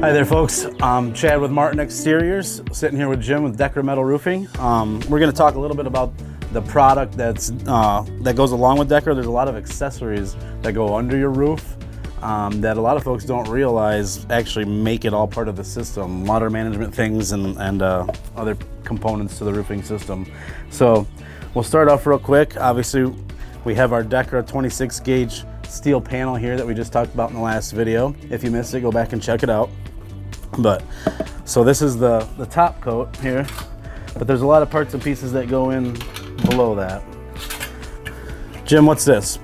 Hi there, folks. I'm Chad with Martin Exteriors, sitting here with Jim with Decra Metal Roofing. We're going to talk a little bit about the product that goes along with Decra. There's a lot of accessories that go under your roof that a lot of folks don't realize actually make it all part of the system. Water management things and other components to the roofing system. So we'll start off real quick. Obviously, we have our Decra 26 gauge steel panel here that we just talked about in the last video. If you missed it, go back and check it out. But so this is the top coat here, but there's a lot of parts and pieces that go in below that. Jim, what's this?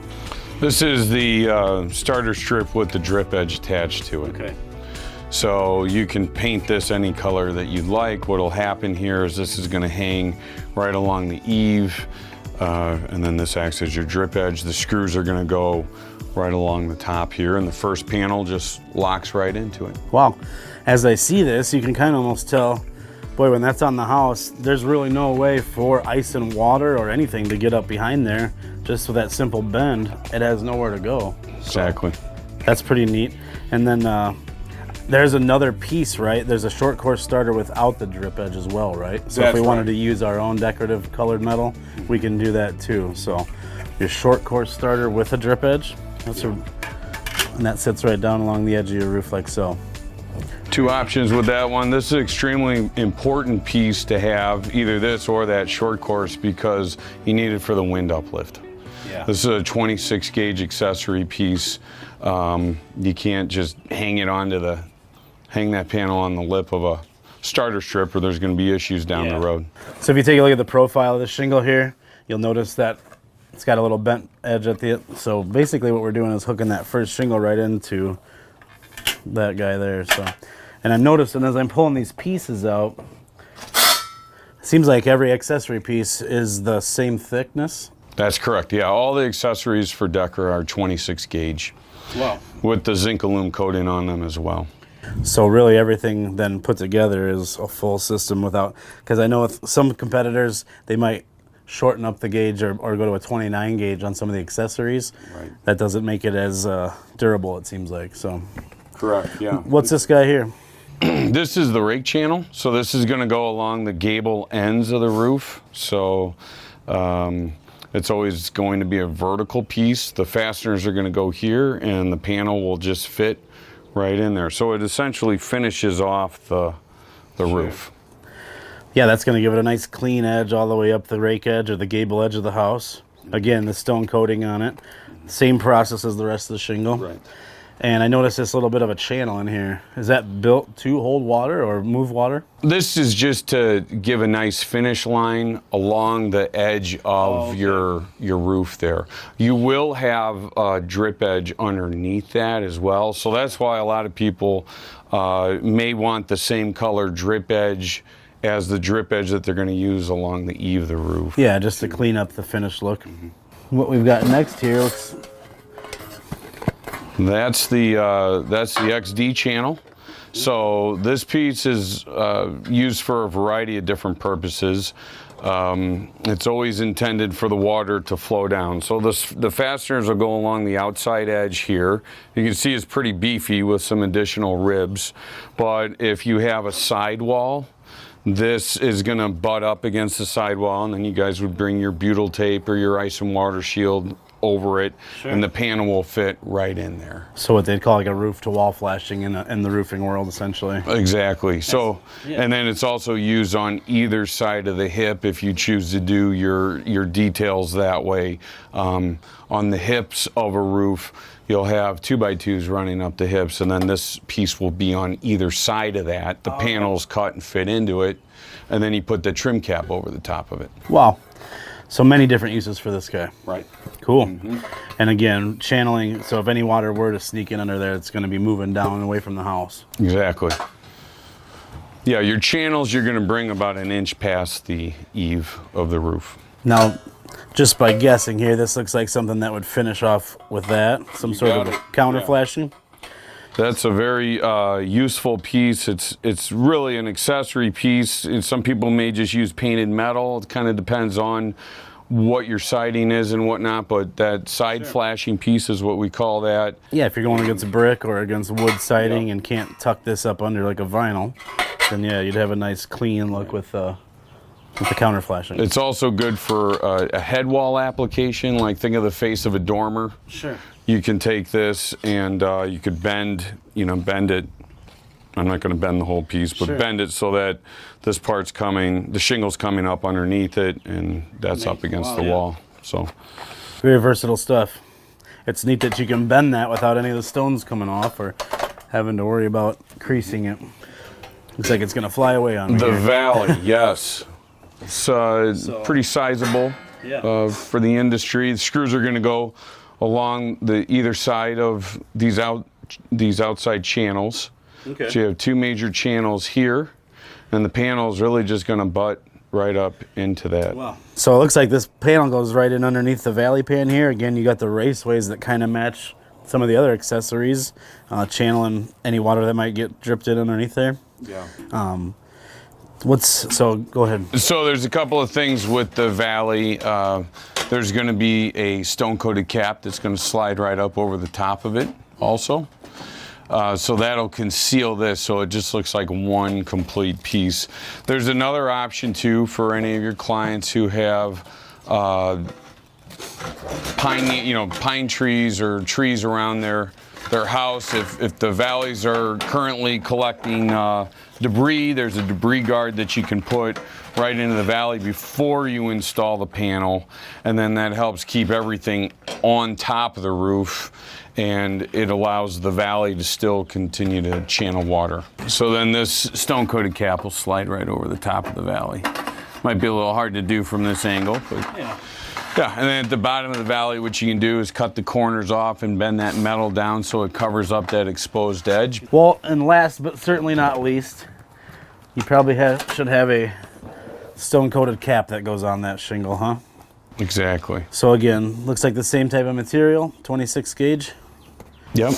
This is the starter strip with the drip edge attached to it. Okay. So you can paint this any color that you'd like. What'll happen here is this is going to hang right along the eave, and then this acts as your drip edge. The screws are going to go right along the top here, and the first panel just locks right into it. Wow. As I see this, you can kind of almost tell, boy, when that's on the house, there's really no way for ice and water or anything to get up behind there. Just with that simple bend, it has nowhere to go. Exactly. So that's pretty neat. And then there's another piece, right? There's a short course starter without the drip edge as well, right? So if we wanted to use our own decorative colored metal, we can do that too. So your short course starter with a drip edge, and that sits right down along the edge of your roof like so. Two options with that one. This is an extremely important piece to have, either this or that short course, because you need it for the wind uplift. Yeah. This is a 26 gauge accessory piece. You can't just hang that panel on the lip of a starter strip, or there's going to be issues down the road. So if you take a look at the profile of the shingle here, you'll notice that it's got a little bent edge at the. So basically, what we're doing is hooking that first shingle right into that guy there. So, and I'm noticing as I'm pulling these pieces out, it seems like every accessory piece is the same thickness. That's correct. Yeah, all the accessories for Decra are 26 gauge. Wow. With the zinc aluminum coating on them as well. So really everything then put together is a full system without, because I know with some competitors, they might shorten up the gauge or go to a 29 gauge on some of the accessories. Right. That doesn't make it as durable, it seems like. So. Correct, yeah. What's this guy here? This is the rake channel. So this is going to go along the gable ends of the roof. So it's always going to be a vertical piece. The fasteners are going to go here, and the panel will just fit right in there. So it essentially finishes off the roof. Yeah, that's going to give it a nice clean edge all the way up the rake edge or the gable edge of the house. Again, the stone coating on it. Same process as the rest of the shingle. Right. And I noticed this little bit of a channel in here. Is that built to hold water or move water? This is just to give a nice finish line along the edge of your roof there. You will have a drip edge underneath that as well. So that's why a lot of people may want the same color drip edge as the drip edge that they're going to use along the eave of the roof. Yeah, just to clean up the finished look. What we've got next here, that's the XD channel. So this piece is used for a variety of different purposes. It's always intended for the water to flow down. So the fasteners will go along the outside edge here. You can see it's pretty beefy with some additional ribs. But if you have a sidewall, this is going to butt up against the sidewall, and then you guys would bring your butyl tape or your ice and water shield over it, and the panel will fit right in there. So what they'd call like a roof-to-wall flashing in the roofing world, essentially. Exactly. So, and then it's also used on either side of the hip if you choose to do your details that way. On the hips of a roof, you'll have 2x2s running up the hips, and then this piece will be on either side of that. The panels cut and fit into it, and then you put the trim cap over the top of it. Wow. So many different uses for this guy. Right. Cool. And again, channeling, so if any water were to sneak in under there, it's going to be moving down away from the house. Exactly. Yeah, your channels, you're going to bring about an inch past the eave of the roof. Now, just by guessing here, this looks like something that would finish off with that, some sort of counter flashing. That's a very useful piece. It's really an accessory piece. Some people may just use painted metal. It kind of depends on what your siding is and whatnot, but that side flashing piece is what we call that. Yeah, if you're going against brick or against wood siding and can't tuck this up under like a vinyl, then yeah, you'd have a nice clean look with the counter flashing. It's also good for a head wall application, like think of the face of a dormer. Sure. You can take this and you could bend it. I'm not going to bend the whole piece, but bend it so that this part's coming, the shingle's coming up underneath it, and that's up against the wall. So, very versatile stuff. It's neat that you can bend that without any of the stones coming off or having to worry about creasing it. Looks like it's going to fly away on me. The valley, yes. It's pretty sizable for the industry. The screws are going to go along either side of these outside channels. Okay. So you have two major channels here, and the panel is really just going to butt right up into that. Wow. So it looks like this panel goes right in underneath the valley pan here. Again, you got the raceways that kind of match some of the other accessories, channeling any water that might get dripped in underneath there. Yeah. So go ahead. So there's a couple of things with the valley. There's going to be a stone-coated cap that's going to slide right up over the top of it also. So that'll conceal this, so it just looks like one complete piece. There's another option too for any of your clients who have pine trees or trees around their house. If the valleys are currently collecting debris, there's a debris guard that you can put right into the valley before you install the panel, and then that helps keep everything on top of the roof, and it allows the valley to still continue to channel water. So then this stone-coated cap will slide right over the top of the valley. Might be a little hard to do from this angle, but yeah, and then at the bottom of the valley, what you can do is cut the corners off and bend that metal down so it covers up that exposed edge. Well, and last but certainly not least, you probably should have a stone-coated cap that goes on that shingle, huh? Exactly. So again, looks like the same type of material, 26 gauge. Yep,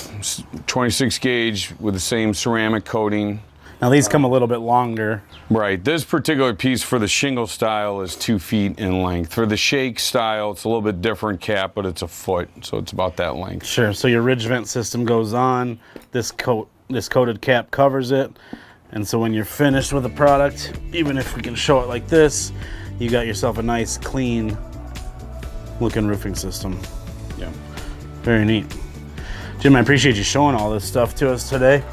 26 gauge with the same ceramic coating. Now these come a little bit longer. Right, this particular piece for the shingle style is 2 feet in length. For the shake style, it's a little bit different cap, but it's a foot, so it's about that length. Sure, so your ridge vent system goes on, this coated cap covers it, and so when you're finished with the product, even if we can show it like this, you got yourself a nice, clean looking roofing system. Yeah. Very neat. Jim, I appreciate you showing all this stuff to us today.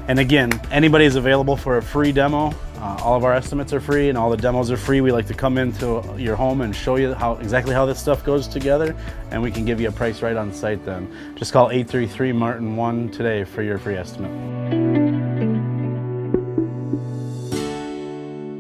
And again, anybody is available for a free demo. All of our estimates are free and all the demos are free. We like to come into your home and show you exactly how this stuff goes together, and we can give you a price right on site then. Just call 833-MARTIN-1 today for your free estimate.